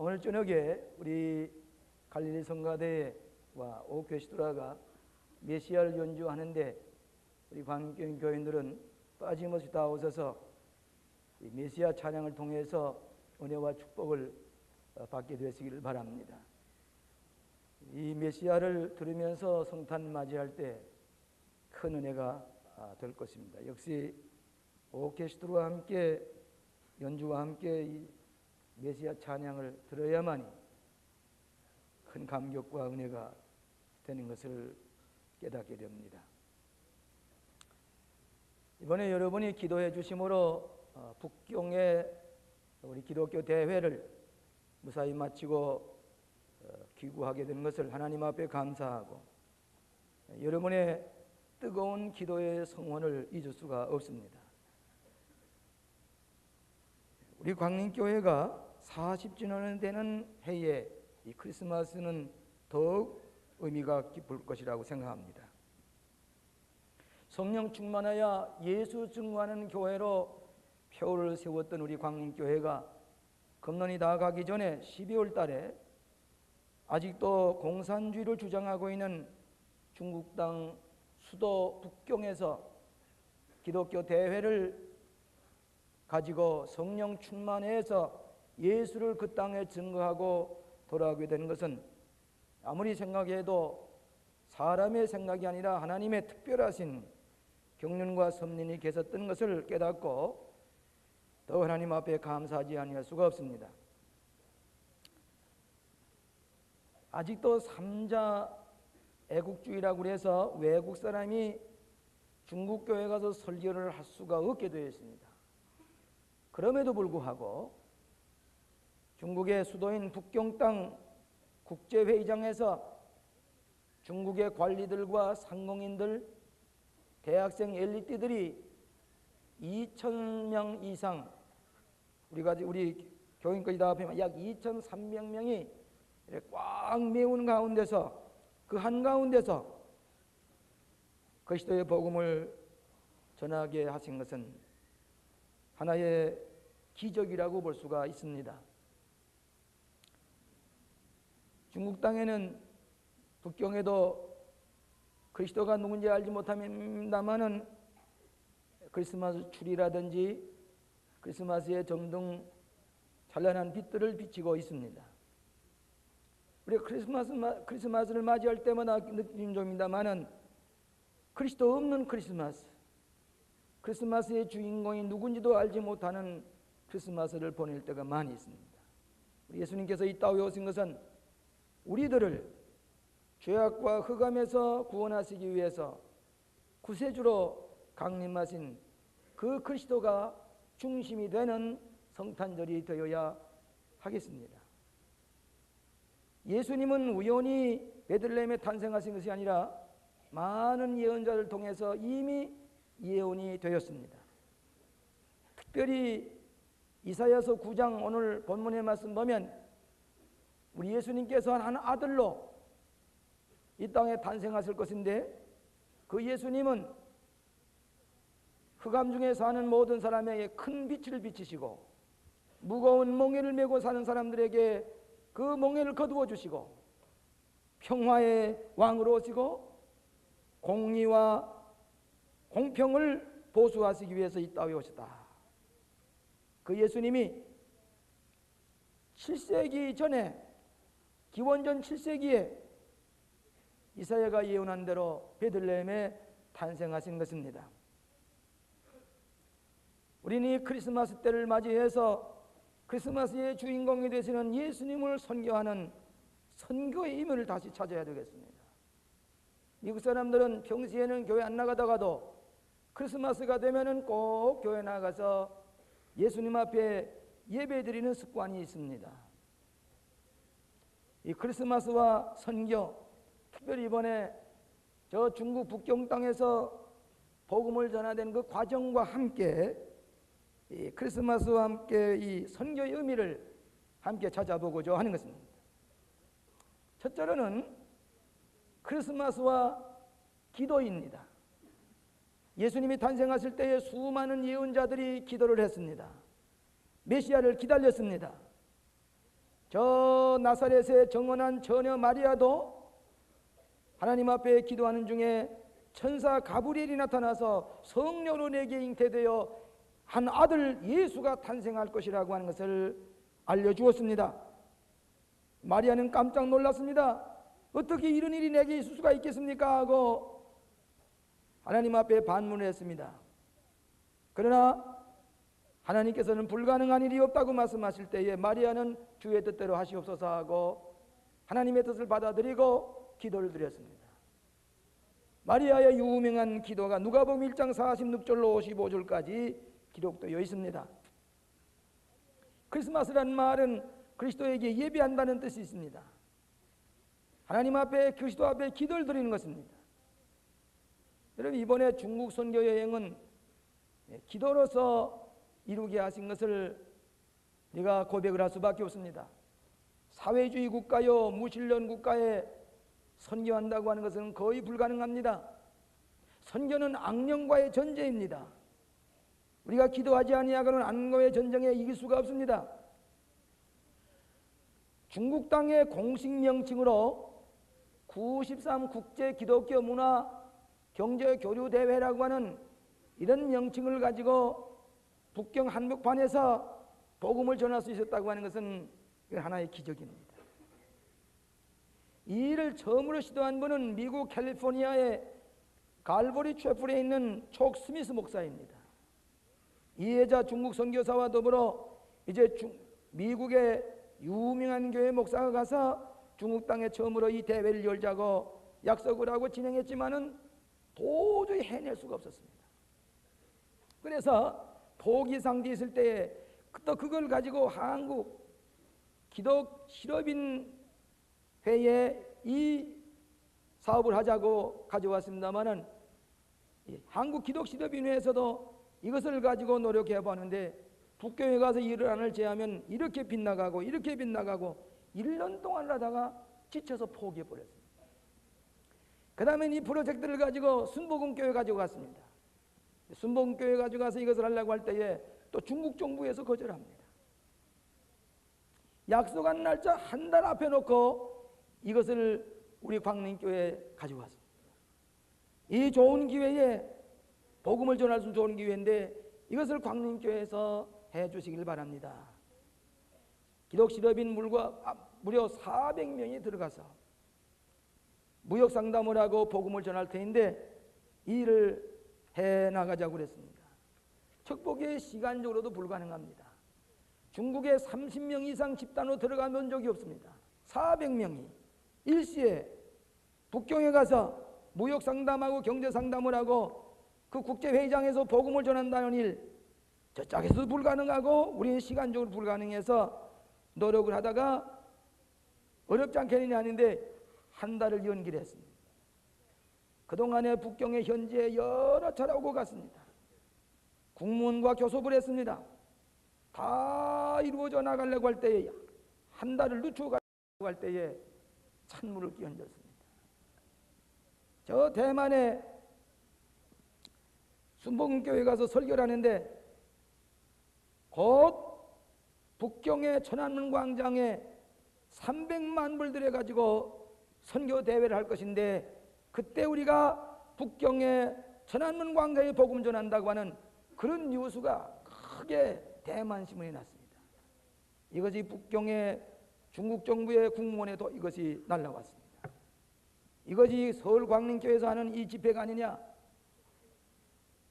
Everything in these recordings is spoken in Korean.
오늘 저녁에 우리 갈릴리 성가대와 오케스트라가 메시아를 연주하는데 우리 광교인 교인들은 빠짐없이 다 오셔서 이 메시아 찬양을 통해서 은혜와 축복을 받게 되시기를 바랍니다. 이 메시아를 들으면서 성탄 맞이할 때 큰 은혜가 될 것입니다. 역시 오케스트라와 함께 연주와 함께 이 메시아 찬양을 들어야만이 큰 감격과 은혜가 되는 것을 깨닫게 됩니다. 이번에 여러분이 기도해 주심으로 북경의 우리 기독교 대회를 무사히 마치고 귀국하게 된 것을 하나님 앞에 감사하고 여러분의 뜨거운 기도의 성원을 잊을 수가 없습니다. 우리 광림교회가 40주년이 되는 해에 이 크리스마스는 더욱 의미가 깊을 것이라고 생각합니다. 성령 충만하여 예수 증거하는 교회로 표를 세웠던 우리 광림교회가 금년이 다 가기 전에 12월 달에 아직도 공산주의를 주장하고 있는 중국 땅 수도 북경에서 기독교 대회를 가지고 성령 충만해서 예수를 그 땅에 증거하고 돌아오게 된 것은 아무리 생각해도 사람의 생각이 아니라 하나님의 특별하신 경륜과 섭린이 계셨던 것을 깨닫고 더 하나님 앞에 감사하지 아니할 수가 없습니다. 아직도 삼자 애국주의라고 해서 외국 사람이 중국 교회 가서 설교를 할 수가 없게 되어 있습니다. 그럼에도 불구하고 중국의 수도인 북경 땅 국제회의장에서 중국의 관리들과 상공인들, 대학생 엘리트들이 2,000명 이상, 우리 교인까지 다 합하면 약 2,300명이 꽉 메운 가운데서 그 한가운데서 그리스도의 복음을 전하게 하신 것은 하나의 기적이라고 볼 수가 있습니다. 중국 땅에는 북경에도 그리스도가 누군지 알지 못합니다마는 크리스마스 추리라든지 크리스마스의 점등 찬란한 빛들을 비치고 있습니다. 우리가 크리스마스를 맞이할 때마다 느끼는 점입니다마는 그리스도 없는 크리스마스의 주인공이 누군지도 알지 못하는 크리스마스를 보낼 때가 많이 있습니다. 우리 예수님께서 이 땅에 오신 것은 우리들을 죄악과 흑암에서 구원하시기 위해서 구세주로 강림하신 그 그리스도가 중심이 되는 성탄절이 되어야 하겠습니다. 예수님은 우연히 베들레헴에 탄생하신 것이 아니라 많은 예언자를 통해서 이미 예언이 되었습니다. 특별히 이사야서 9장 오늘 본문의 말씀 보면 우리 예수님께서 한 아들로 이 땅에 탄생하실 것인데 그 예수님은 흑암 중에 사는 모든 사람에게 큰 빛을 비치시고 무거운 멍에를 메고 사는 사람들에게 그 멍에를 거두어 주시고 평화의 왕으로 오시고 공의와 공평을 보수하시기 위해서 이 땅에 오셨다. 그 예수님이 7세기 전에 기원전 7세기에 이사야가 예언한 대로 베들레헴에 탄생하신 것입니다. 우리는 이 크리스마스 때를 맞이해서 크리스마스의 주인공이 되시는 예수님을 선교하는 선교의 의미를 다시 찾아야 되겠습니다. 미국 사람들은 평소에는 교회 안 나가다가도 크리스마스가 되면은 꼭 교회 나가서 예수님 앞에 예배드리는 습관이 있습니다. 이 크리스마스와 선교, 특별히 이번에 저 중국 북경 땅에서 복음을 전하는 그 과정과 함께 이 크리스마스와 함께 이 선교의 의미를 함께 찾아보고자 하는 것입니다. 첫째로는 크리스마스와 기도입니다. 예수님이 탄생하실 때에 수많은 예언자들이 기도를 했습니다. 메시아를 기다렸습니다. 저 나사렛의 정원한 처녀 마리아도 하나님 앞에 기도하는 중에 천사 가브리엘이 나타나서 성령으로 내게 잉태되어 한 아들 예수가 탄생할 것이라고 하는 것을 알려주었습니다. 마리아는 깜짝 놀랐습니다. 어떻게 이런 일이 내게 있을 수가 있겠습니까? 하고 하나님 앞에 반문을 했습니다. 그러나 하나님께서는 불가능한 일이 없다고 말씀하실 때에 마리아는 주의 뜻대로 하시옵소서 하고 하나님의 뜻을 받아들이고 기도를 드렸습니다. 마리아의 유명한 기도가 누가복음 1장 46절로 55절까지 기록되어 있습니다. 크리스마스라는 말은 그리스도에게 예배한다는 뜻이 있습니다. 하나님 앞에 그리스도 앞에 기도를 드리는 것입니다. 여러분, 이번에 중국 선교 여행은 기도로서 이루게 하신 것을 우리가 고백을 할 수밖에 없습니다. 사회주의 국가요 무신론 국가에 선교한다고 하는 것은 거의 불가능합니다. 선교는 악령과의 전쟁입니다. 우리가 기도하지 아니하고는 악령과의 전쟁에 이길 수가 없습니다. 중국 땅의 공식 명칭으로 93 국제 기독교 문화 경제 교류 대회라고 하는 이런 명칭을 가지고 북경 한복판에서 복음을 전할 수 있었다고 하는 것은 하나의 기적입니다. 이 일을 처음으로 시도한 분은 미국 캘리포니아의 갈보리 채플에 있는 촉 스미스 목사입니다. 이해자 중국 선교사와 더불어 이제 미국의 유명한 교회 목사가 가서 중국 땅에 처음으로 이 대회를 열자고 약속을 하고 진행했지만은 도저히 해낼 수가 없었습니다. 그래서 포기 상태에 있을 때에 또 그걸 가지고 한국 기독 실업인 회에 이 사업을 하자고 가져왔습니다만은 한국 기독 실업인회에서도 이것을 가지고 노력해 보는데 북교에 가서 일을 안 할 제하면 이렇게 빗나가고 이렇게 빗나가고 1년 동안 하다가 지쳐서 포기해 버렸습니다. 그 다음에 이 프로젝트를 가지고 순복음교회 가지고 갔습니다. 순복음교회 가지고 가서 이것을 하려고 할 때에 또 중국 정부에서 거절합니다. 약속한 날짜 한 달 앞에 놓고 이것을 우리 광림교회에 가지고 왔습니다. 이 좋은 기회에 복음을 전할 수 있는 좋은 기회인데 이것을 광림교회에서 해주시길 바랍니다. 기독 실업인 무려 400명이 들어가서 무역 상담을 하고 복음을 전할 터인데 이 일을 해나가자고 그랬습니다. 축복이 시간적으로도 불가능합니다. 중국에 30명 이상 집단으로 들어가 본 적이 없습니다. 400명이 일시에 북경에 가서 무역 상담하고 경제 상담을 하고 그 국제회의장에서 복음을 전한다는 일, 저쪽에서도 불가능하고 우리는 시간적으로 불가능해서 노력을 하다가 어렵지 않겠느냐 하는데 한 달을 연기를 했습니다. 그동안에 북경의 현지에 여러 차례 오고 갔습니다. 국문과 교섭을 했습니다. 다 이루어져 나가려고 할 때에 한 달을 늦춰가려고 할 때에 찬물을 끼얹었습니다. 저 대만에 순복음교회 가서 설교를 하는데 곧 북경의 천안문 광장에 300만 불 들여가지고 선교 대회를 할 것인데 그때 우리가 북경의 천안문 광장에 복음 전한다고 하는 그런 뉴스가 크게 대만 신문에 났습니다. 이것이 북경의 중국 정부의 국무원에도 이것이 날라왔습니다. 이것이 서울 광림교회에서 하는 이 집회가 아니냐.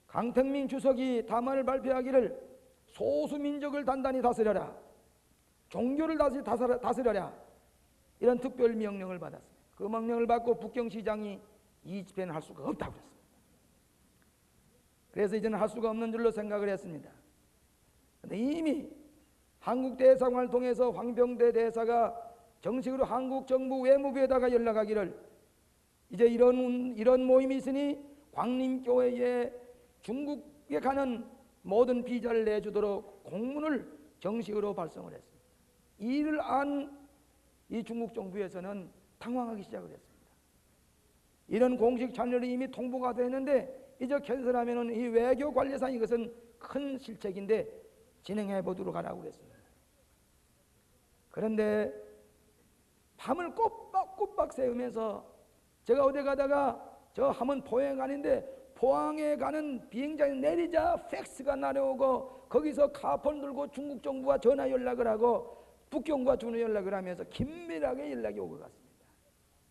강택민 주석이 담화를 발표하기를 소수민족을 단단히 다스려라, 종교를 다스려라, 이런 특별 명령을 받았습니다. 그 명령을 받고 북경시장이 이 집회는 할 수가 없다고 그랬습니다. 그래서 이제는 할 수가 없는 줄로 생각을 했습니다. 그런데 이미 한국 대사관을 통해서 황병대 대사가 정식으로 한국 정부 외무부에다가 연락하기를 이제 이런 모임이 있으니 광림교회에 중국에 가는 모든 비자를 내주도록 공문을 정식으로 발송을 했습니다. 이 일을 안 이 중국 정부에서는 당황하기 시작을 했습니다. 이런 공식 찬열이 이미 통보가 되었는데 이제 캔슬하면은 이 외교 관리상 이것은 큰 실책인데 진행해 보도록 하라고 그랬습니다. 그런데 밤을 꼬박꼬박 새우면서 제가 어디 가다가 저 함은 포항에 가는데 포항에 가는 비행장에 내리자 팩스가 날아오고 거기서 카폰 들고 중국 정부와 전화 연락을 하고 북경과 전화 연락을 하면서 긴밀하게 연락이 오고 갔습니다.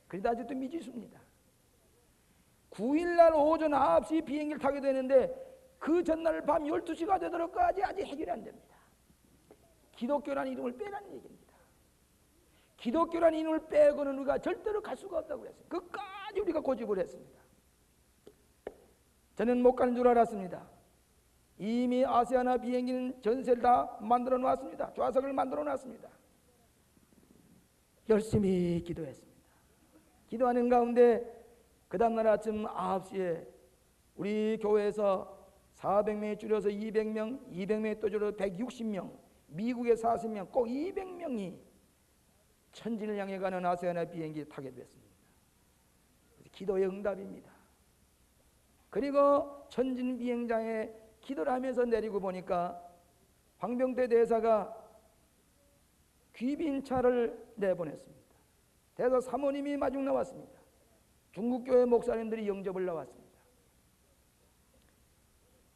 그래도 아직도 미지수입니다. 9일날 오전 9시 비행기를 타게 되는데 그 전날 밤 12시가 되도록까지 아직 해결이 안 됩니다. 기독교라는 이름을 빼라는 얘기입니다. 기독교라는 이름을 빼고는 우리가 절대로 갈 수가 없다고 그랬어요. 끝까지 우리가 고집을 했습니다. 저는 못 가는 줄 알았습니다. 이미 아시아나 비행기는 전세를 다 만들어 놨습니다. 좌석을 만들어 놨습니다. 열심히 기도했습니다. 기도하는 가운데 그 다음날 아침 9시에 우리 교회에서 400명이 줄여서 200명, 200명이 또 줄여서 160명, 미국에 40명, 꼭 200명이 천진을 향해 가는 아시아나 비행기에 타게 됐습니다. 기도의 응답입니다. 그리고 천진 비행장에 기도를 하면서 내리고 보니까 황병태 대사가 귀빈차를 내보냈습니다. 대사 사모님이 마중 나왔습니다. 중국교회 목사님들이 영접을 나왔습니다.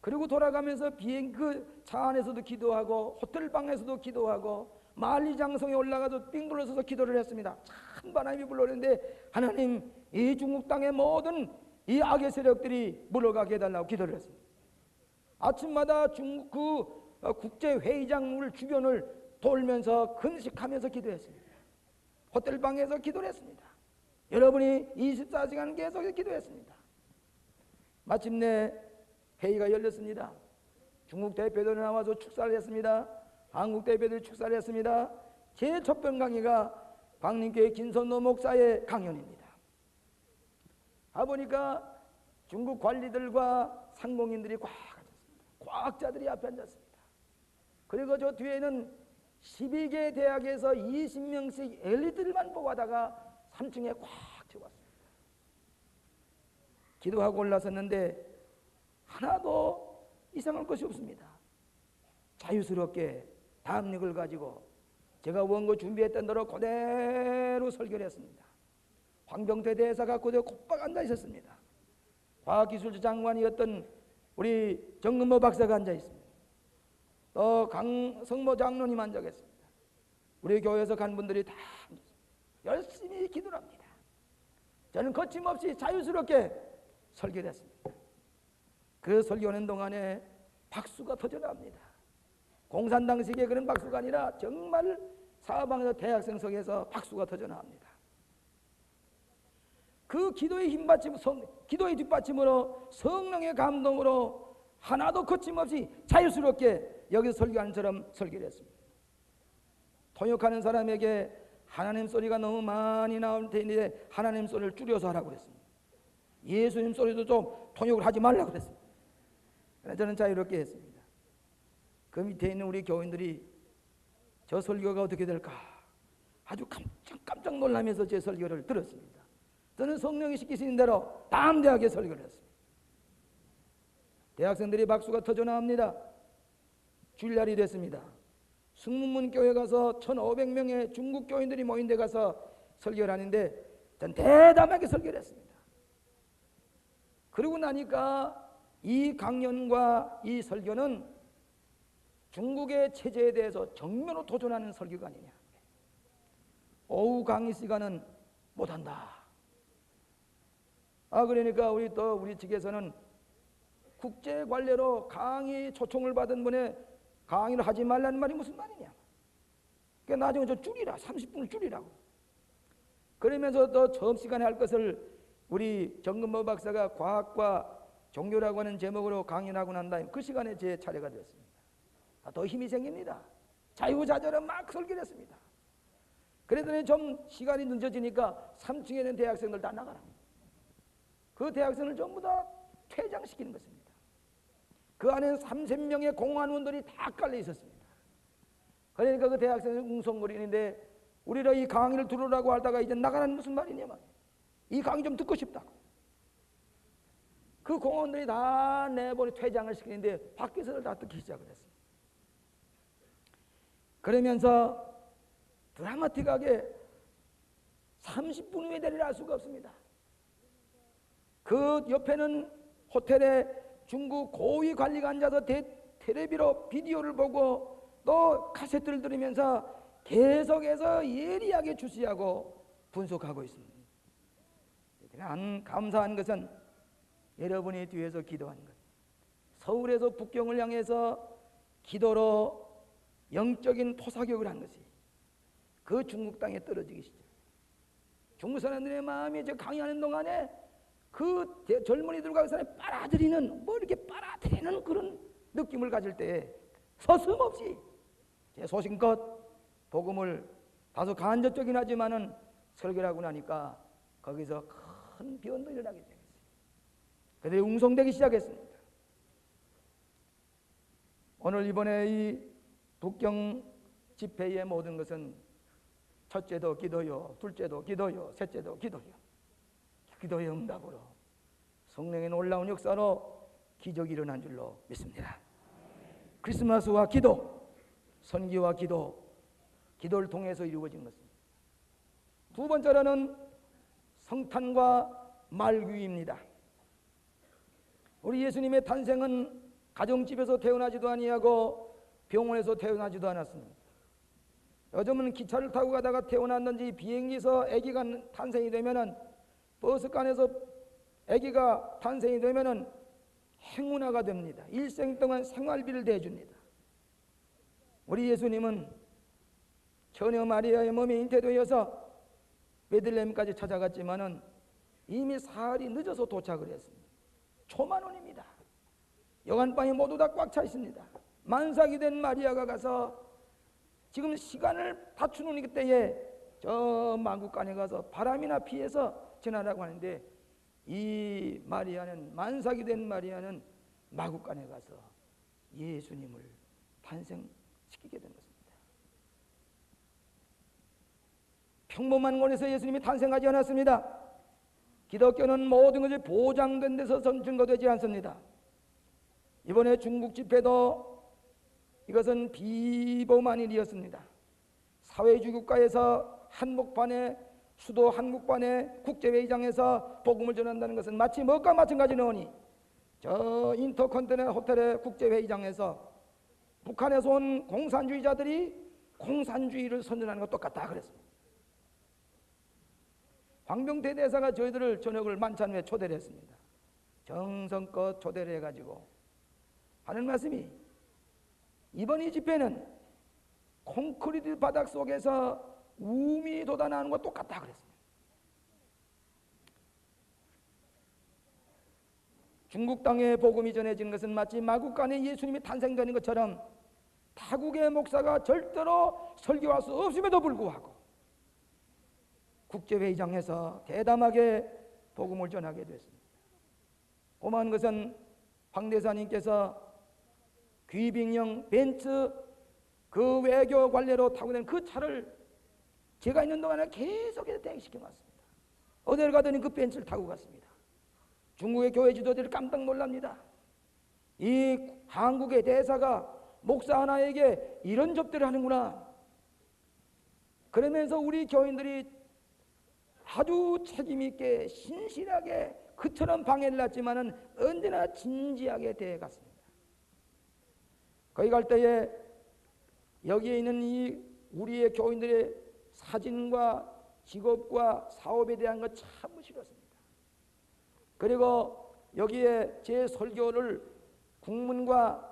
그리고 돌아가면서 비행 그 차 안에서도 기도하고 호텔방에서도 기도하고 만리장성에 올라가서 삥 둘러서서 기도를 했습니다. 참 바람이 불어오는데 하나님 이 중국 땅의 모든 이 악의 세력들이 물러가게 해달라고 기도를 했습니다. 아침마다 중국 그 국제회의장물 주변을 돌면서 금식하면서 기도했습니다. 호텔방에서 기도를 했습니다. 여러분이 24시간 계속 기도했습니다. 마침내 회의가 열렸습니다. 중국 대표들이 나와서 축사를 했습니다. 한국 대표들이 축사를 했습니다. 제 첫 번 강의가 광림교회 김선노 목사의 강연입니다. 가보니까 중국 관리들과 상공인들이 꽉 앉았습니다. 과학자들이 앞에 앉았습니다. 그리고 저 뒤에는 12개 대학에서 20명씩 엘리트들만 뽑아다가 3층에 꽉 채웠습니다. 기도하고 올라섰는데 하나도 이상할 것이 없습니다. 자유스럽게 담력을 가지고 제가 원고 준비했던 대로 그대로 설교를 했습니다. 황병태 대사가 그대로 곧박 앉아 있었습니다. 과학기술주 장관이었던 우리 정근모 박사가 앉아 있습니다. 또 강성모 장로님 앉아 계십니다. 우리 교회에서 간 분들이 다 열심히 기도를 합니다. 저는 거침없이 자유스럽게 설교를 했습니다. 그 설교하는 동안에 박수가 터져나옵니다. 공산당식의 그런 박수가 아니라 정말 사방에서 대학생석에서 박수가 터져나옵니다. 그 기도의 힘받침, 기도의 뒷받침으로 성령의 감동으로 하나도 거침없이 자유스럽게 여기서 설교하는 처럼 설교를 했습니다. 통역하는 사람에게 하나님 소리가 너무 많이 나올 텐데 하나님 소리를 줄여서 하라고 그랬습니다. 예수님 소리도 좀 통역을 하지 말라고 그랬습니다. 저는 자유롭게 했습니다. 그 밑에 있는 우리 교인들이 저 설교가 어떻게 될까 아주 깜짝 놀라면서 제 설교를 들었습니다. 저는 성령이 시키신 대로 담대하게 설교를 했습니다. 대학생들이 박수가 터져나옵니다. 주일날이 됐습니다. 승문문 교회 가서 1,500명의 중국 교인들이 모인 데 가서 설교를 하는데 전 대담하게 설교를 했습니다. 그러고 나니까 이 강연과 이 설교는 중국의 체제에 대해서 정면으로 도전하는 설교가 아니냐. 오후 강의 시간은 못한다. 그러니까 우리 측에서는 국제 관례로 강의 초청을 받은 분의 강의를 하지 말라는 말이 무슨 말이냐. 그러니까 나중에 저 줄이라, 30분을 줄이라고. 그러면서 또 처음 시간에 할 것을 우리 정근모 박사가 과학과 종교라고 하는 제목으로 강연하고 난 다음에 그 시간에 제 차례가 되었습니다. 더 힘이 생깁니다. 자유자재로 막 설교를 했습니다. 그랬더니 좀 시간이 늦어지니까 3층에 있는 대학생들 다 나가라. 그 대학생을 전부 다 퇴장시키는 것입니다. 그 안에는 30명의 공안원들이 다 깔려 있었습니다. 그러니까 그 대학생이 웅성거리는데 우리가 이 강의를 들으라고 하다가 이제 나가라는 무슨 말이냐면 이 강의 좀 듣고 싶다고. 그 공원들이 다 내버려 퇴장을 시키는데 밖에서는 다 듣기 시작을 했습니다. 그러면서 드라마틱하게 30분 후에 내리라 할 수가 없습니다. 그 옆에는 호텔에 중국 고위 관리가 앉아서 텔레비로 비디오를 보고 또 카세트를 들으면서 계속해서 예리하게 주시하고 분석하고 있습니다. 제가 감사한 것은 여러분이 뒤에서 기도한 것, 서울에서 북경을 향해서 기도로 영적인 토사교육을 한 것이 그 중국 땅에 떨어지기 시작. 중국 사람들의 마음이 저 강의하는 동안에 그 젊은이들과 그 사람이 빨아들이는 뭐 이렇게 빨아들이는 그런 느낌을 가질 때에 서슴없이 제 소신껏 복음을 다소 간접적이긴 하지만은 설교를 하고 나니까 거기서 큰 변도 일어나게 되겠어요. 그들이 웅성되기 시작했습니다. 오늘 이번에 이 북경 집회의 모든 것은 첫째도 기도요, 둘째도 기도요, 셋째도 기도요. 기도의 응답으로 성령의 놀라운 역사로 기적이 일어난 줄로 믿습니다. 크리스마스와 기도, 선기와 기도, 기도를 통해서 이루어진 것입니다. 두 번째로는 성탄과 말귀입니다. 우리 예수님의 탄생은 가정집에서 태어나지도 아니하고 병원에서 태어나지도 않았습니다. 요즘은 기차를 타고 가다가 태어났는지 비행기에서 아기가 탄생이 되면은 버스간에서 아기가 탄생이 되면은 행운아가 됩니다. 일생 동안 생활비를 대줍니다. 우리 예수님은 처녀 마리아의 몸에 잉태되어서 베들레헴까지 찾아갔지만은 이미 사흘이 늦어서 도착을 했습니다. 초만원입니다. 여관방이 모두 다 꽉 차 있습니다. 만삭이 된 마리아가 가서 지금 시간을 다투는 때에 저 마구간에 가서 바람이나 피해서 지나라고 하는데 이 마리아는, 만삭이 된 마리아는 마구간에 가서 예수님을 탄생시키게 된 것입니다. 평범한 곳에서 예수님이 탄생하지 않았습니다. 기독교는 모든 것이 보장된 데서 증거되지 않습니다. 이번에 중국 집회도 이것은 비범한 일이었습니다. 사회주의 국가에서 한복판에, 수도 한국판에 국제회의장에서 복음을 전한다는 것은 마치 뭐가 마찬가지노니 저 인터컨티넨탈 호텔의 국제회의장에서 북한에서 온 공산주의자들이 공산주의를 선전하는 것 똑같다 그랬습니다. 황병태 대사가 저희들을 저녁을 만찬에 초대를 했습니다. 정성껏 초대를 해가지고 하는 말씀이 이번 이 집회는 콘크리트 바닥 속에서 우미 돋아나는 것 똑같다 그랬습니다. 중국 땅에 복음이 전해지는 것은 마치 마국간에 예수님이 탄생되는 것처럼 타국의 목사가 절대로 설교할 수 없음에도 불구하고 국제회의장에서 대담하게 복음을 전하게 됐습니다. 고마운 것은 황 대사님께서 귀빙형 벤츠 그 외교 관례로 타고 된 그 차를 제가 있는 동안에 계속해서 대기시켜 왔습니다. 어딜 가더니 그 벤츠를 타고 갔습니다. 중국의 교회 지도자들이 깜짝 놀랍니다. 이 한국의 대사가 목사 하나에게 이런 접대를 하는구나. 그러면서 우리 교인들이 아주 책임있게 신실하게 그처럼 방해를 놨지만은 언제나 진지하게 대해갔습니다. 거기 갈 때에 여기에 있는 이 우리의 교인들의 사진과 직업과 사업에 대한 것 참 싫었습니다. 그리고 여기에 제 설교를 국문과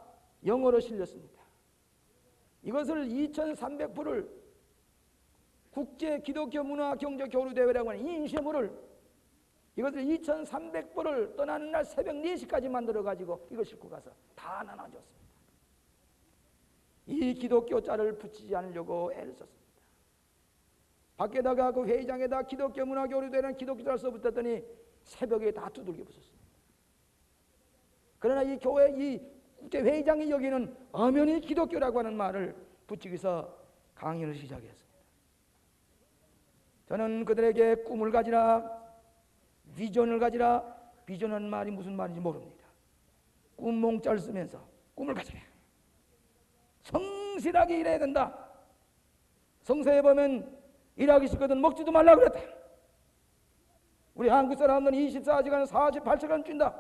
영어로 실렸습니다. 이것을 2300부를 국제 기독교 문화 경제 교류 대회라고 하는 이 인쇄물을 이것을 2300부를 떠나는 날 새벽 4시까지 만들어 가지고 이걸 싣고 가서 다 나눠줬습니다. 이 기독교 자를 붙이지 않으려고 애를 썼습니다. 밖에다가 그 회의장에다 기독교 문화 교류 대회라는 기독교 자를 써붙였더니 새벽에 다 두들겨 붙였습니다. 그러나 이 교회 이 국제 회의장이 여기는 엄연히 기독교라고 하는 말을 붙이기 위해서 강연을 시작했습니다. 저는 그들에게 꿈을 가지라, 비전을 가지라. 비전은 말이 무슨 말인지 모릅니다. 꿈몽자를 쓰면서 꿈을 가지라. 성실하게 일해야 된다. 성서에 보면 일하기 싫거든 먹지도 말라 그랬다. 우리 한국 사람들은 24시간 48시간 뛴다.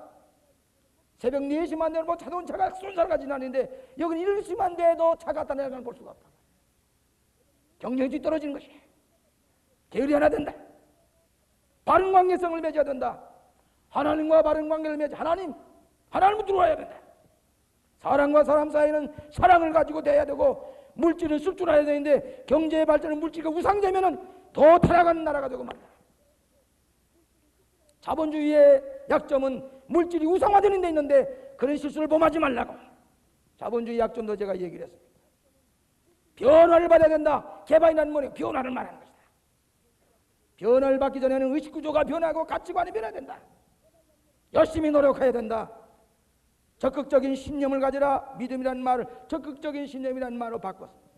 새벽 4시만 되면 뭐 자동차가 쏜살같이 나는데 여기는 1시만 돼도 차 갖다 내려가는 볼 수가 없다. 경쟁이 뒤떨어지는 것이. 게으리 하나 된다. 바른 관계성을 맺어야 된다. 하나님과 바른 관계를 맺어 하나님을 들어와야 된다. 사람과 사람 사이는 사랑을 가지고 돼야 되고 물질을 쓸 줄 알아야 되는데 경제의 발전은 물질과 우상되면은 더 타락하는 나라가 되고 말이야. 자본주의의 약점은 물질이 우상화되는 데 있는데 그런 실수를 범하지 말라고 자본주의 약점도 제가 얘기를 했습니다. 변화를 받아야 된다. 개발이라는 뭐냐? 변화를 말하는 것이다. 변화를 받기 전에는 의식구조가 변하고 가치관이 변해야 된다. 열심히 노력해야 된다. 적극적인 신념을 가지라. 믿음이라는 말을 적극적인 신념이라는 말로 바꿨습니다.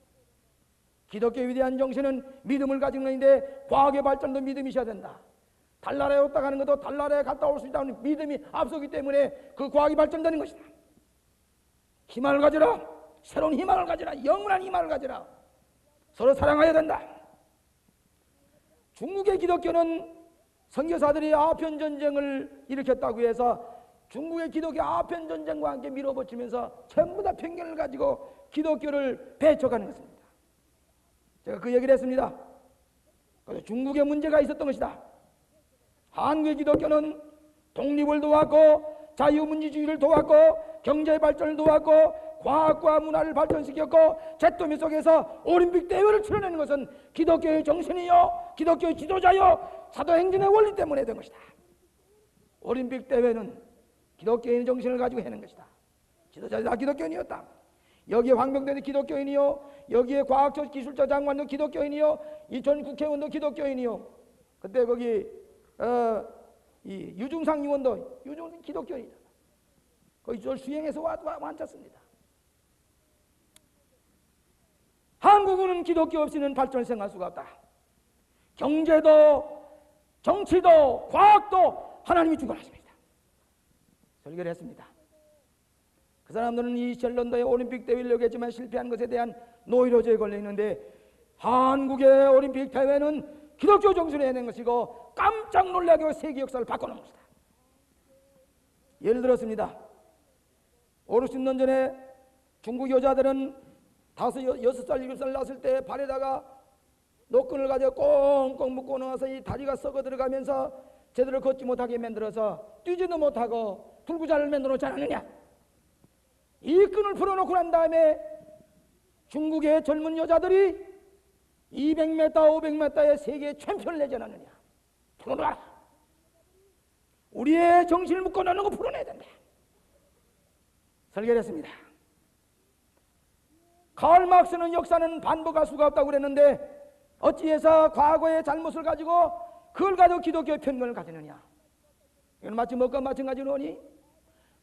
기독교의 위대한 정신은 믿음을 가진 것인데 과학의 발전도 믿음이 있어야 된다. 달나라에 왔다 가는 것도 달나라에 갔다 올 수 있다는 믿음이 앞서기 때문에 그 과학이 발전되는 것이다. 희망을 가지라. 새로운 희망을 가지라. 영원한 희망을 가지라. 서로 사랑해야 된다. 중국의 기독교는 선교사들이 아편전쟁을 일으켰다고 해서 중국의 기독교 아편전쟁과 함께 밀어붙이면서 전부 다 편견을 가지고 기독교를 배척하는 것입니다. 제가 그 얘기를 했습니다. 그래서 중국에 문제가 있었던 것이다. 한국의 기독교는 독립을 도왔고 자유민주주의를 도왔고 경제 발전을 도왔고 과학과 문화를 발전시켰고 잿더미 속에서 올림픽 대회를 치러내는 것은 기독교의 정신이요 기독교의 지도자요 사도행전의 원리 때문에 된 것이다. 올림픽 대회는 기독교인의 정신을 가지고 해낸 것이다. 지도자들이 다 기독교인이었다. 여기에 황병대도 기독교인이요 여기에 과학적 기술적 장관도 기독교인이요 이 전 국회의원도 기독교인이요 그때 거기 이 유중상 의원도 기독교인이다. 거기 저 수행해서 앉았습니다. 한국은 기독교 없이는 발전을 생각할 수가 없다. 경제도 정치도 과학도 하나님이 주관하십니다. 설교를 했습니다. 그 사람들은 이 젤런더의 올림픽 대회를 여겼지만 실패한 것에 대한 노이로제에 걸려 있는데 한국의 올림픽 대회는 기독교 정신을 해낸 것이고 깜짝 놀라게 세계 역사를 바꿔놓은 것이다. 예를 들었습니다. 5, 60년 전에 중국 여자들은 5, 6살, 7살 났을 때 발에다가 노끈을 가지고 꽁꽁 묶고 나와서 이 다리가 썩어 들어가면서 제대로 걷지 못하게 만들어서 뛰지도 못하고 불구자를 만들어 놓지 않았느냐. 이 끈을 풀어놓고 난 다음에 중국의 젊은 여자들이 200m, 500m의 세계 챔피언을 내지 않았느냐. 풀어놔라. 우리의 정신을 묶어놓는 거 풀어내야 된다. 설계를 했습니다. 카를 막스는 역사는 반복할 수가 없다고 그랬는데 어찌해서 과거의 잘못을 가지고 그걸 가지고 기독교의 편견을 가지느냐. 이건 마치 뭐가 마찬가지로니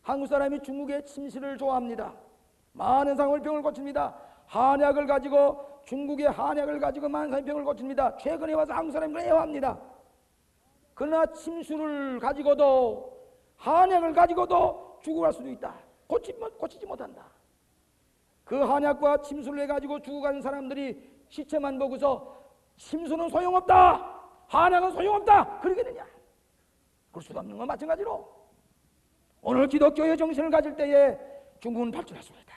한국 사람이 중국의 침실을 좋아합니다. 많은 사람을 병을 고칩니다. 한약을 가지고 중국의 한약을 가지고 많은 사람이 병을 고칩니다. 최근에 와서 한국 사람이 애워합니다. 그러나 침술을 가지고도 한약을 가지고도 죽어갈 수도 있다. 고치지 못한다. 그 한약과 침술을 해가지고 죽어가는 사람들이 시체만 보고서 침술은 소용없다. 한약은 소용없다. 그러겠느냐. 그럴 수도 없는 건 마찬가지로 오늘 기독교의 정신을 가질 때에 중국은 발전할 수 있다.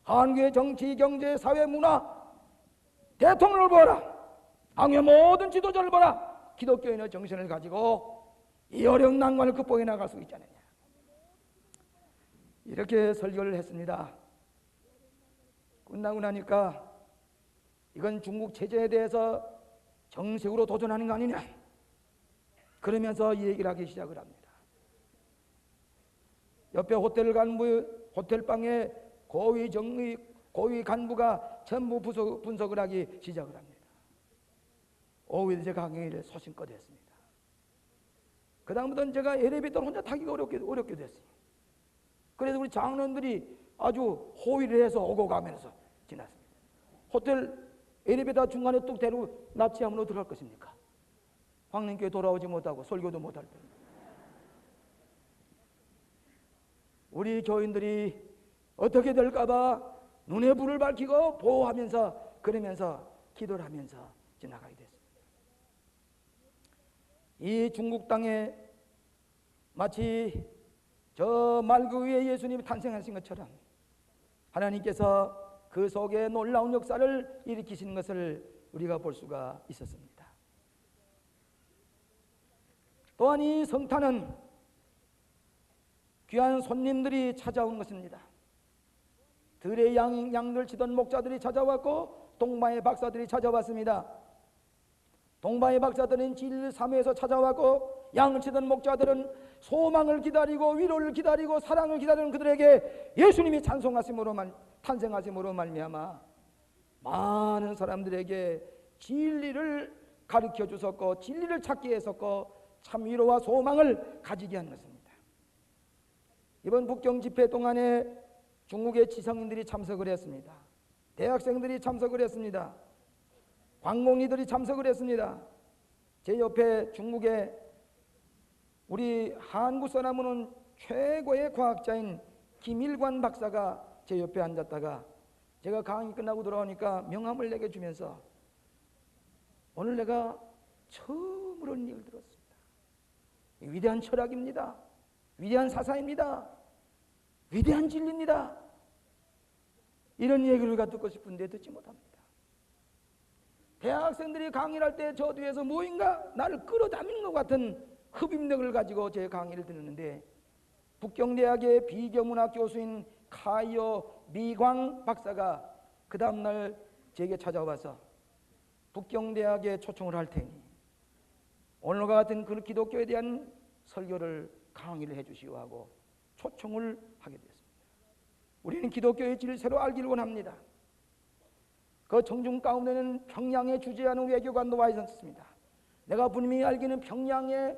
한국의 정치, 경제, 사회, 문화, 대통령을 보라. 한국의 모든 지도자를 보라. 기독교인의 정신을 가지고 이 어려운 난관을 극복해 나갈 수 있지 않느냐. 이렇게 설교를 했습니다. 끝나고 나니까 이건 중국 체제에 대해서 정색으로 도전하는 거 아니냐. 그러면서 이 얘기를 하기 시작을 합니다. 옆에 호텔방에 고위 간부가 전부 분석을 하기 시작을 합니다. 오후에 제가 강의를 소신껏 했습니다. 그 다음부터는 제가 엘리베이터를 혼자 타기가 어렵게 됐어요. 그래서 우리 장로들이 아주 호의를 해서 오고 가면서 지났습니다. 호텔 엘리베이터 중간에 뚝 데리고 납치하면 어떡할 것입니까? 황림교회 돌아오지 못하고 설교도 못할 때. 우리 교인들이 어떻게 될까봐 눈에 불을 밝히고 보호하면서 그러면서 기도를 하면서 지나가게 됐습니다. 이 중국 땅에 마치 저 말그 위에 예수님이 탄생하신 것처럼 하나님께서 그 속에 놀라운 역사를 일으키시는 것을 우리가 볼 수가 있었습니다. 또한 이 성탄은 귀한 손님들이 찾아온 것입니다. 들의 양들 치던 목자들이 찾아왔고 동방의 박사들이 찾아왔습니다. 동방의 박사들은 진리를 사모해서 찾아왔고 양을 치던 목자들은 소망을 기다리고 위로를 기다리고 사랑을 기다리는 그들에게 예수님이 탄생하심으로 말미암아 많은 사람들에게 진리를 가르쳐 주셨고 진리를 찾게 했었고 참 위로와 소망을 가지게 한 것입니다. 이번 북경 집회 동안에 중국의 지성인들이 참석을 했습니다. 대학생들이 참석을 했습니다. 관공이들이 참석을 했습니다. 제 옆에 중국의 우리 한국 사람으로는 최고의 과학자인 김일관 박사가 제 옆에 앉았다가 제가 강의 끝나고 돌아오니까 명함을 내게 주면서 오늘 내가 처음으로 이런 얘기를 들었습니다. 위대한 철학입니다. 위대한 사상입니다. 위대한 진리입니다. 이런 얘기를 듣고 싶은데 듣지 못합니다. 대학생들이 강의를 할 때 저 뒤에서 뭐인가 나를 끌어당기는 것 같은 흡입력을 가지고 제 강의를 듣는데 북경대학의 비교문학 교수인 카이오 미광 박사가 그 다음날 제게 찾아와서 북경대학에 초청을 할 테니 오늘과 같은 그 기독교에 대한 설교를 강의를 해주시오 하고 초청을 하게 됐습니다. 우리는 기독교의 진리를 알기를 원합니다. 그 청중 가운데는 평양에 주재하는 외교관도 와 있었습니다. 내가 분명히 알기는 평양에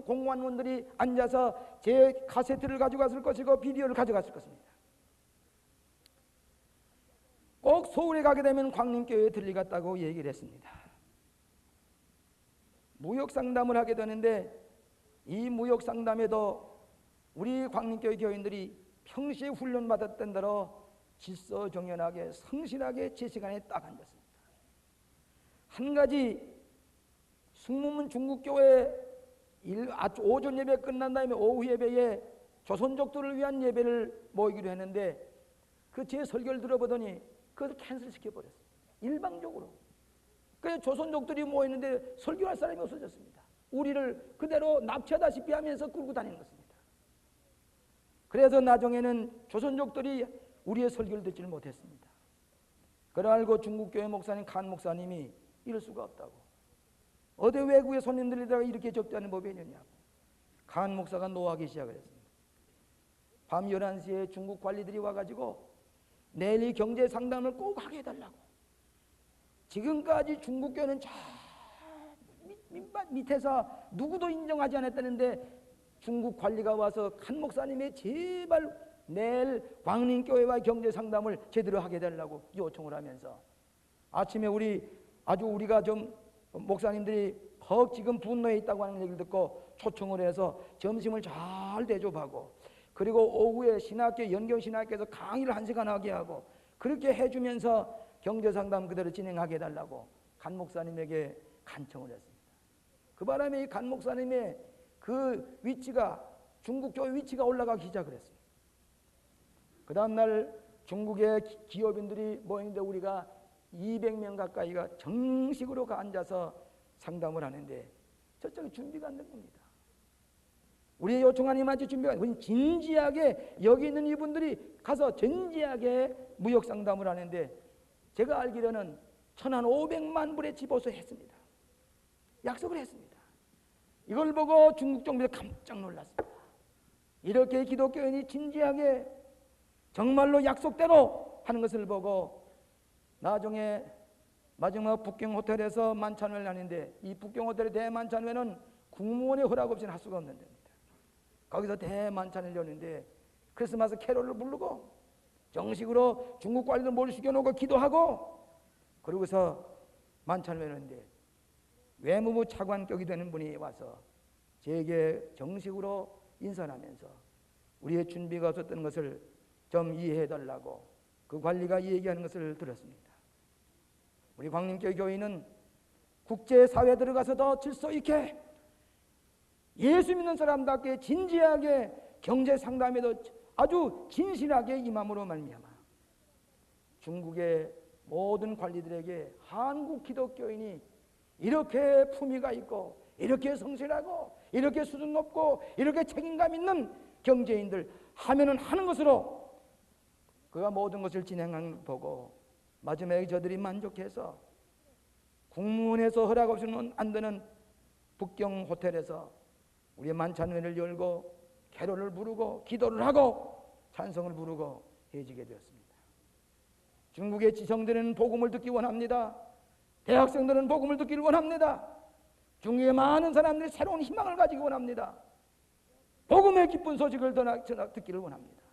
공무원들이 앉아서 제 카세트를 가져갔을 것이고 비디오를 가져갔을 것입니다. 꼭 서울에 가게 되면 광림교회에 들리겠다고 얘기를 했습니다. 무역상담을 하게 되는데 이 무역상담에도 우리 광림교회 교인들이 평시에 훈련받았던 대로 질서정연하게 성실하게 제 시간에 딱 앉았습니다. 한 가지 승무문 중국교회 오전 예배 끝난 다음에 오후 예배에 조선족들을 위한 예배를 모이기로 했는데 그 제 설교를 들어보더니 그것을 캔슬시켜버렸어요. 일방적으로. 그래서 조선족들이 모였는데 설교할 사람이 없어졌습니다. 우리를 그대로 납치하다시피 하면서 끌고 다니는 것입니다. 그래서 나중에는 조선족들이 우리의 설교를 듣지를 못했습니다. 그걸 알고 중국교회 목사님 칸 목사님이 이럴 수가 없다고. 어디 외국의 손님들에다가 이렇게 접대하는 법이 있느냐고. 칸 목사가 노하기 시작을 했습니다. 밤 11시에 중국 관리들이 와가지고 내일 이 경제 상담을 꼭 하게 해달라고. 지금까지 중국교회는 저 밑에서 누구도 인정하지 않았다는데 중국 관리가 와서 칸 목사님의 제발 내일 광림교회와 경제 상담을 제대로 하게 해달라고 요청을 하면서 아침에 우리가 좀 목사님들이 더 지금 분노해 있다고 하는 얘기를 듣고 초청을 해서 점심을 잘 대접하고 그리고 오후에 신학교 연경신학교에서 강의를 1시간 하게 하고 그렇게 해주면서 경제상담 그대로 진행하게 해달라고 간 목사님에게 간청을 했습니다. 그 바람에 이 간 목사님의 그 위치가 중국교회 위치가 올라가기 시작을 했습니다. 그 다음날 중국의 기업인들이 모이는데 우리가 200명 가까이가 정식으로 앉아서 상담을 하는데 저쪽에 준비가 안 된 겁니다. 우리의 요청하니 마치 준비가 안 된 겁니다. 진지하게 여기 있는 이분들이 가서 진지하게 무역 상담을 하는데 제가 알기로는 1,500만 불의 집어서 했습니다. 약속을 했습니다. 이걸 보고 중국 정부에서 깜짝 놀랐습니다. 이렇게 기독교인이 진지하게 정말로 약속대로 하는 것을 보고 나중에 마지막 북경 호텔에서 만찬회를 하는데 이 북경 호텔의 대만찬회는 국무원의 허락 없이는 할 수가 없는 데입니다. 거기서 대만찬을 여는데 크리스마스 캐롤을 부르고 정식으로 중국 관리들 모시켜놓고 기도하고 그러고서 만찬을 하는데 외무부 차관격이 되는 분이 와서 제게 정식으로 인사를 하면서 우리의 준비가 없었던 것을 좀 이해해달라고 그 관리가 얘기하는 것을 들었습니다. 우리 광림교회 교회는 국제사회에 들어가서도 질서 있게 예수 믿는 사람답게 진지하게 경제 상담에도 아주 진실하게 임함으로 말미암아 중국의 모든 관리들에게 한국 기독교인이 이렇게 품위가 있고 이렇게 성실하고 이렇게 수준 높고 이렇게 책임감 있는 경제인들 하면은 하는 것으로 그가 모든 것을 진행하는 걸 보고 마지막에 저들이 만족해서 국문에서 허락 없이는 안 되는 북경 호텔에서 우리의 만찬회를 열고 캐롤을 부르고 기도를 하고 찬송을 부르고 해지게 되었습니다. 중국의 지성들은 복음을 듣기 원합니다. 대학생들은 복음을 듣기를 원합니다. 중국의 많은 사람들이 새로운 희망을 가지기 원합니다. 복음의 기쁜 소식을 듣기를 원합니다.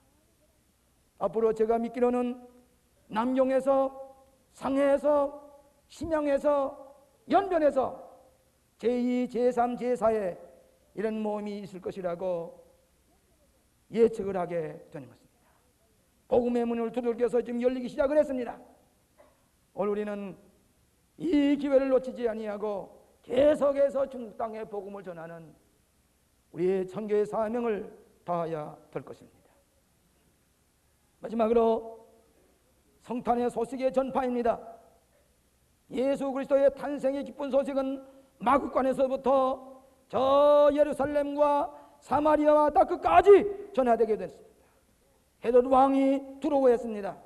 앞으로 제가 믿기로는 남경에서 상해에서 심양에서 연변에서 제2, 제3, 제4의 이런 모임이 있을 것이라고 예측을 하게 되는 것입니다. 복음의 문을 두들겨서 지금 열리기 시작을 했습니다. 오늘 우리는 이 기회를 놓치지 아니하고 계속해서 중국 땅에 복음을 전하는 우리의 선교의 사명을 다해야 될 것입니다. 마지막으로 성탄의 소식의 전파입니다. 예수 그리스도의 탄생의 기쁜 소식은 마국간에서부터 저 예루살렘과 사마리아와 다 끝까지 전하되게 됐습니다. 헤롯 왕이 두려워했습니다.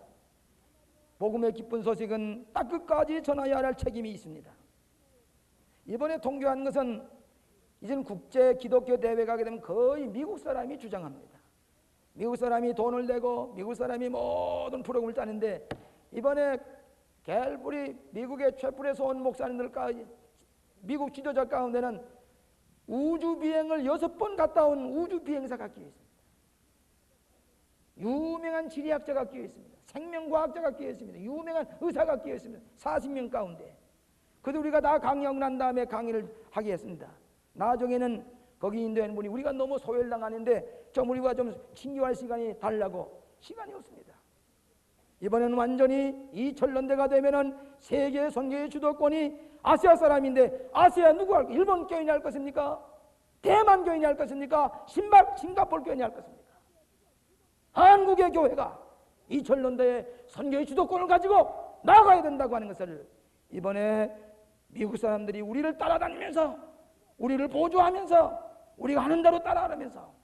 복음의 기쁜 소식은 딱 끝까지 전하여야 할 책임이 있습니다. 이번에 통교한 것은 이제는 국제 기독교 대회가 하게 되면 거의 미국 사람이 주장합니다. 미국 사람이 돈을 내고 미국 사람이 모든 프로그램을 짜는데 이번에 갤브리 미국의 최불에서 온 목사님들까지 미국 지도자 가운데는 우주 비행을 6번 갔다 온 우주 비행사가 끼어 있습니다. 유명한 지리학자가 끼어 있습니다. 생명과학자가 끼어 있습니다. 유명한 의사가 끼어 있습니다. 40명 가운데. 그래도 우리가 다 강연을 한 다음에 강의를 하게 했습니다. 나중에는 거기 인도하는 분이 우리가 너무 소외당하는데 좀 우리가 좀 친교할 시간이 달라고 시간이 없습니다. 이번에는 완전히 2000년대가 되면은 세계 선교의 주도권이 아시아 사람인데 아시아 누구 할 일본 교인이 할 것입니까? 대만 교인이 할 것입니까? 싱가포르 교인이 할 것입니까? 한국의 교회가 2000년대에 선교의 주도권을 가지고 나아가야 된다고 하는 것을 이번에 미국 사람들이 우리를 따라다니면서 우리를 보조하면서 우리가 하는 대로 따라하면서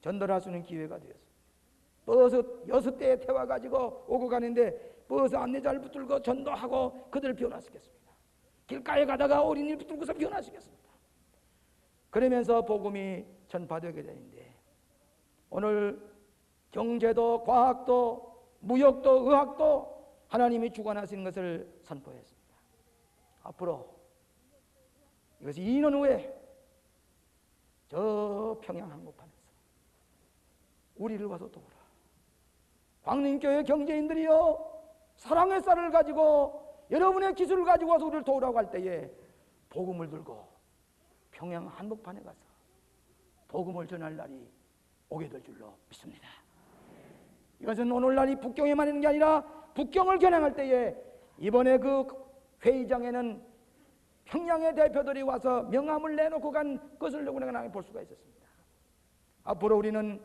전달할 수 있는 기회가 되었습니다. 버스 6대에 태워가지고 오고 가는데 버스 안내자를 붙들고 전도하고 그들을 변화시켰습니다. 길가에 가다가 어린이를 붙들고서 변화시켰습니다. 그러면서 복음이 전파되게 되는데 오늘 경제도 과학도 무역도 의학도 하나님이 주관하시는 것을 선포했습니다. 앞으로 이것이 2년 후에 저 평양 한복판에서 우리를 와서 도우라. 광림교회 경제인들이요 사랑의 쌀을 가지고 여러분의 기술을 가지고 와서 우리를 도우라고 할 때에 복음을 들고 평양 한복판에 가서 복음을 전할 날이 오게 될 줄로 믿습니다. 이것은 오늘날이 북경에만 있는 게 아니라 북경을 겨냥할 때에 이번에 그 회의장에는 평양의 대표들이 와서 명함을 내놓고 간 것을 누구나 볼 수가 있었습니다. 앞으로 우리는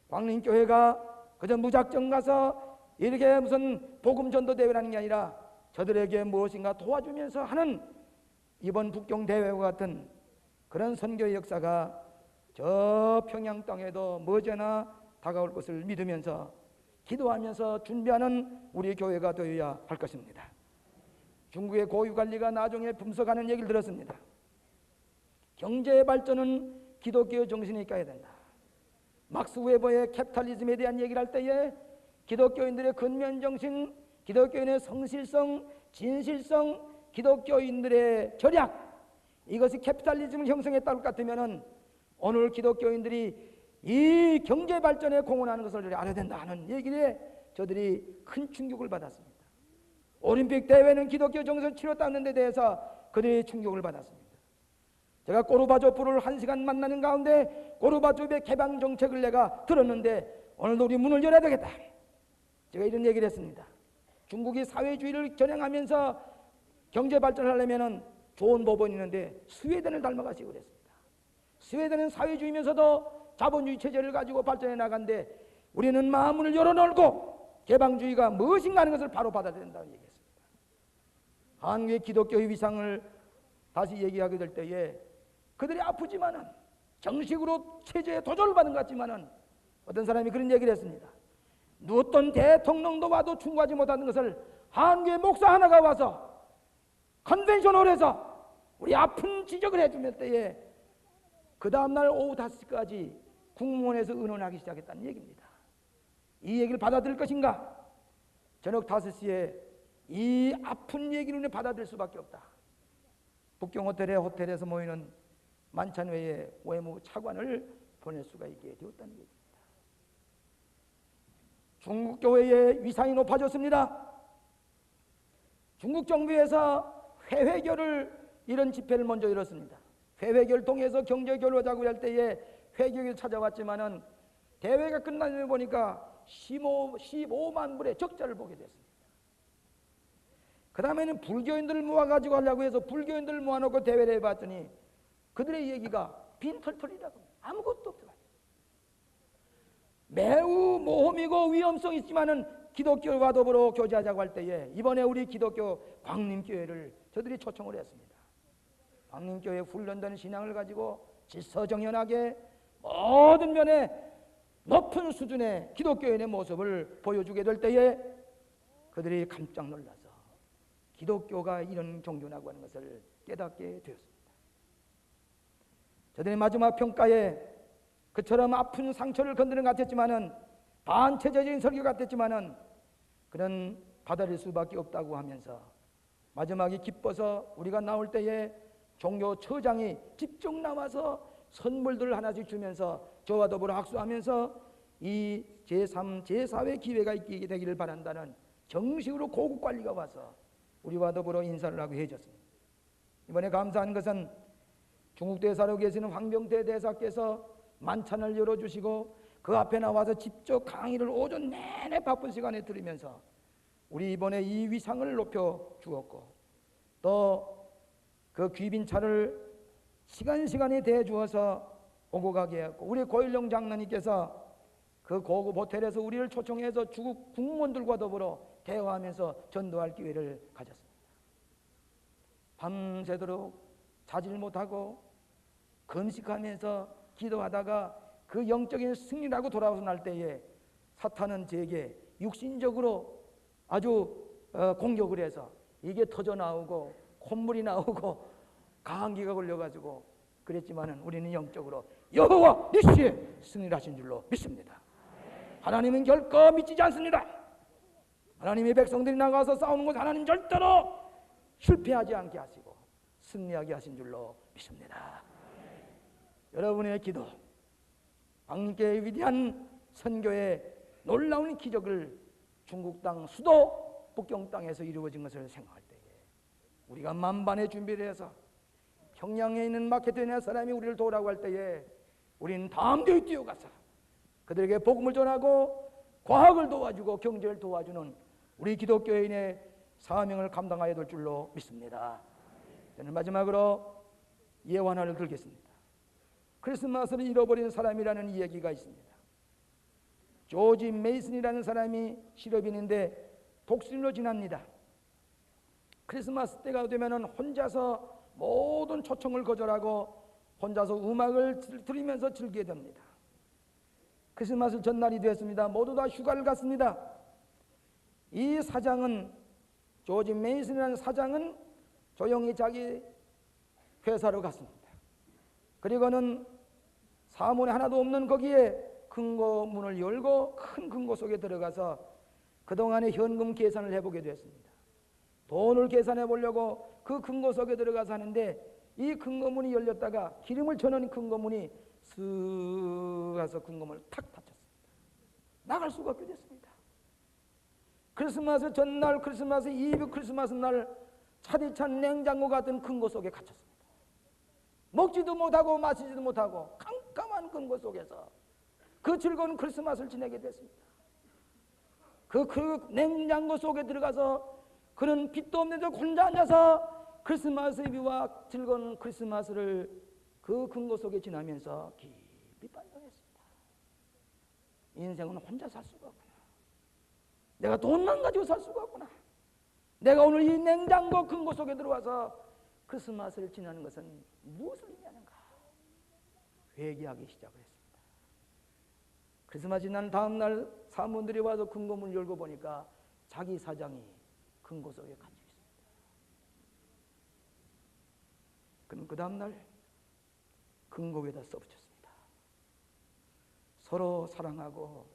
광림교회가 그저 무작정 가서 이렇게 무슨 복음 전도 대회라는 게 아니라 저들에게 무엇인가 도와주면서 하는 이번 북경 대회와 같은 그런 선교의 역사가 저 평양 땅에도 머지않아 다가올 것을 믿으면서 기도하면서 준비하는 우리 교회가 되어야 할 것입니다. 중국의 고유관리가 나중에 분석하는 얘기를 들었습니다. 경제 발전은 기독교의 정신에 있어야 된다. 막스 웨버의 캐피탈리즘에 대한 얘기를 할 때에 기독교인들의 근면정신, 기독교인의 성실성, 진실성, 기독교인들의 절약, 이것이 캐피탈리즘을 형성했다고 같으면은 오늘 기독교인들이 이 경제 발전에 공헌하는 것을 알아야 된다 하는 얘기에 저들이 큰 충격을 받았습니다. 올림픽 대회는 기독교 정신을 치렀다는 데 대해서 그들이 충격을 받았습니다. 제가 고르바초프를 1시간 만나는 가운데 고르바초프의 개방 정책을 내가 들었는데 오늘도 우리 문을 열어야 되겠다. 제가 이런 얘기를 했습니다. 중국이 사회주의를 겨냥하면서 경제 발전을 하려면 좋은 법원이 있는데 스웨덴을 닮아가시고 그랬습니다. 스웨덴은 사회주의면서도 자본주의 체제를 가지고 발전해 나간데 우리는 마음을 열어놓고 개방주의가 무엇인가 하는 것을 바로 받아들인다고 얘기했습니다. 한국의 기독교의 위상을 다시 얘기하게 될 때에 그들이 아프지만은 정식으로 체제에 도전을 받은 것 같지만은 어떤 사람이 그런 얘기를 했습니다. 어떤 대통령도 와도 충고하지 못하는 것을 한국의 목사 하나가 와서 컨벤션홀에서 우리 아픈 지적을 해주면 때에 그 다음날 오후 5시까지 국무원에서 의논하기 시작했다는 얘기입니다. 이 얘기를 받아들일 것인가? 저녁 5시에 이 아픈 얘기를 받아들일 수밖에 없다. 북경 호텔에서 모이는 만찬회의 외무 차관을 보낼 수가 있게 되었다는 얘기입니다. 중국 교회의 위상이 높아졌습니다. 중국 정부에서 회회교를 이런 집회를 먼저 열었습니다. 회회교를 통해서 경제 교류하자고 할 때에 회교를 찾아왔지만은 대회가 끝나면 보니까 15만 불의 적자를 보게 됐습니다. 그 다음에는 불교인들을 모아가지고 하려고 해서 불교인들을 모아놓고 대회를 해봤더니 그들의 얘기가 빈털털이라고 아무것도 없더라고요. 매우 모험이고 위험성이 있지만은 기독교와 더불어 교제하자고 할 때에 이번에 우리 기독교 광림교회를 저들이 초청을 했습니다. 광림교회 훈련된 신앙을 가지고 질서정연하게 모든 면에 높은 수준의 기독교인의 모습을 보여주게 될 때에 그들이 깜짝 놀라서 기독교가 이런 종교라고 하는 것을 깨닫게 되었습니다. 저들의 마지막 평가에 그처럼 아픈 상처를 건드는 것 같았지만은 반체제적인 설교 같았지만은 그런 받아들일 수밖에 없다고 하면서 마지막에 기뻐서 우리가 나올 때에 종교처장이 직접 나와서 선물들을 하나씩 주면서 저와 더불어 악수하면서 이 제3, 제4회 기회가 있게 되기를 바란다는 정식으로 고급 관리가 와서 우리와 더불어 인사를 하고 해줬습니다. 이번에 감사한 것은 중국 대사로 계시는 황병태 대사께서 만찬을 열어주시고 그 앞에 나와서 직접 강의를 오전 내내 바쁜 시간에 들으면서 우리 이번에 이 위상을 높여 주었고 또 그 귀빈차를 시간이 대주어서 오고 가게 했고 우리 고일룡 장로님께서 그 고급 호텔에서 우리를 초청해서 중국 국무원들과 더불어 대화하면서 전도할 기회를 가졌습니다. 밤새도록 자질 못하고 금식하면서 기도하다가 그 영적인 승리라고 돌아와서 날 때에 사탄은 제게 육신적으로 아주 공격을 해서 이게 터져 나오고 콧물이 나오고 감기가 걸려가지고 그랬지만은 우리는 영적으로 여호와 니시의 승리를 하신 줄로 믿습니다. 하나님은 결코 미치지 않습니다. 하나님의 백성들이 나가서 싸우는 것 하나님 절대로 실패하지 않게 하시고 승리하게 하신 줄로 믿습니다. 여러분의 기도, 광림교회의 위대한 선교의 놀라운 기적을 중국 땅 수도 북경 땅에서 이루어진 것을 생각할 때에 우리가 만반의 준비를 해서 평양에 있는 마케도니아 사람이 우리를 도우라고 할 때에 우리는 담대히 뛰어가서 그들에게 복음을 전하고 과학을 도와주고 경제를 도와주는 우리 기독교인의 사명을 감당하여야 될 줄로 믿습니다. 저는 마지막으로 예화를 들겠습니다. 크리스마스를 잃어버린 사람이라는 이야기가 있습니다. 조지 메이슨이라는 사람이 실업인인데 독신으로 지납니다. 크리스마스 때가 되면 혼자서 모든 초청을 거절하고 혼자서 음악을 들으면서 즐기게 됩니다. 크리스마스 전날이 되었습니다. 모두 다 휴가를 갔습니다. 이 사장은 조지 메이슨이라는 사장은 조용히 자기 회사로 갔습니다. 그리고는 사문에 하나도 없는 거기에 금고 문을 열고 큰 금고 속에 들어가서 그동안의 현금 계산을 해보게 되었습니다. 돈을 계산해 보려고 그 금고 속에 들어가서 하는데 이 금고문이 열렸다가 기름을 쳐놓은 금고문이 쓱 가서 금고문을 탁 닫혔습니다. 나갈 수가 없게 됐습니다. 크리스마스 전날, 크리스마스 이브, 크리스마스 날 차디찬 냉장고 같은 금고 속에 갇혔습니다. 먹지도 못하고 마시지도 못하고 깜깜한 금고 속에서 그 즐거운 크리스마스를 지내게 됐습니다. 그 냉장고 속에 들어가서 그는 빛도 없는 데 혼자 앉아서 크리스마스 이브와 즐거운 크리스마스를 그 금고 속에 지나면서 깊이 반성했습니다. 인생은 혼자 살 수가 없구나. 내가 돈만 가지고 살 수가 없구나. 내가 오늘 이 냉장고 금고 속에 들어와서 크리스마스를 지나는 것은 무엇을 의미하는가 회개하기 시작을 했습니다. 크리스마스 지난 다음 날 사모들이 와서 금고문을 열고 보니까 자기 사장이 금고 속에 갇혀 있습니다. 그는 그 다음 날 금고에다 써붙였습니다. 서로 사랑하고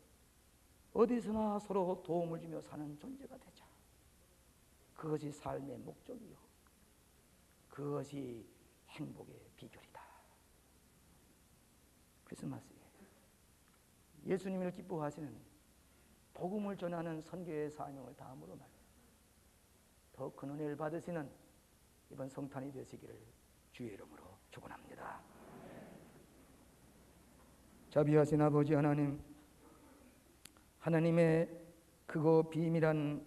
어디서나 서로 도움을 주며 사는 존재가 되자. 그것이 삶의 목적이요, 그것이 행복의 비결이다. 크리스마스에 예수님을 기뻐하시는 복음을 전하는 선교의 사명을 다함으로 말미암아 더 큰 은혜를 받으시는 이번 성탄이 되시기를 주의 이름으로 축원합니다. 자비하신 아버지 하나님, 하나님의 크고 비밀한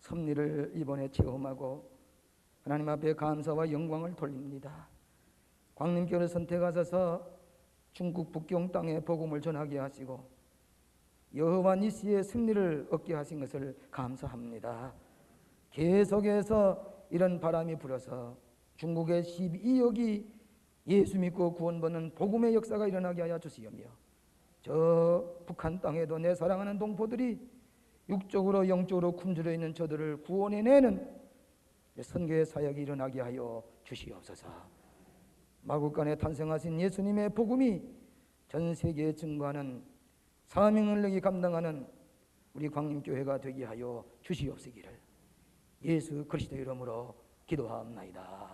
섭리를 이번에 체험하고 하나님 앞에 감사와 영광을 돌립니다. 광림교를 선택하셔서 중국 북경 땅에 복음을 전하게 하시고 여호와 니시의 승리를 얻게 하신 것을 감사합니다. 계속해서 이런 바람이 불어서 중국의 12억이 예수 믿고 구원받는 복음의 역사가 일어나게 하여 주시오며, 저 북한 땅에도 내 사랑하는 동포들이 육적으로 영적으로 굶주려 있는 저들을 구원해내는 선교의 사역이 일어나게 하여 주시옵소서. 마국간에 탄생하신 예수님의 복음이 전 세계에 증거하는 사명을 내게 감당하는 우리 광림교회가 되게 하여 주시옵시기를 예수 그리스도 이름으로 기도하옵나이다.